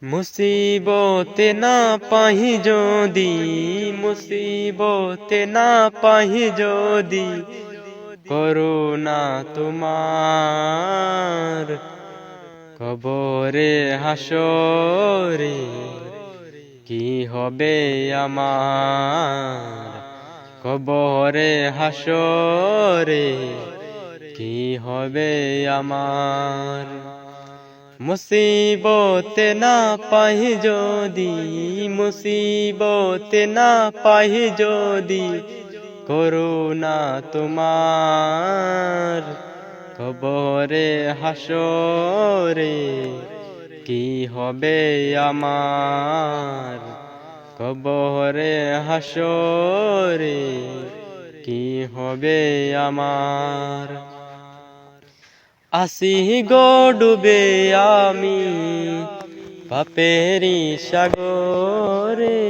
মুসিবতে না পাহি যদি, মুসিবতে না পাহি যদি, করুণা তোমার কবরে হাসরে কি হবে আমার, কবরে হাসরে কি হবে আমার। মুসিবতে না পাহি যদি, মুসিবতে না পাহি যদি, করুণা তোমার কবরে হাসরে কি হবে আমার, কবরে হাসরে কি হবে আমার। আসি গো ডুবে আমি পাপেরি সাগরে,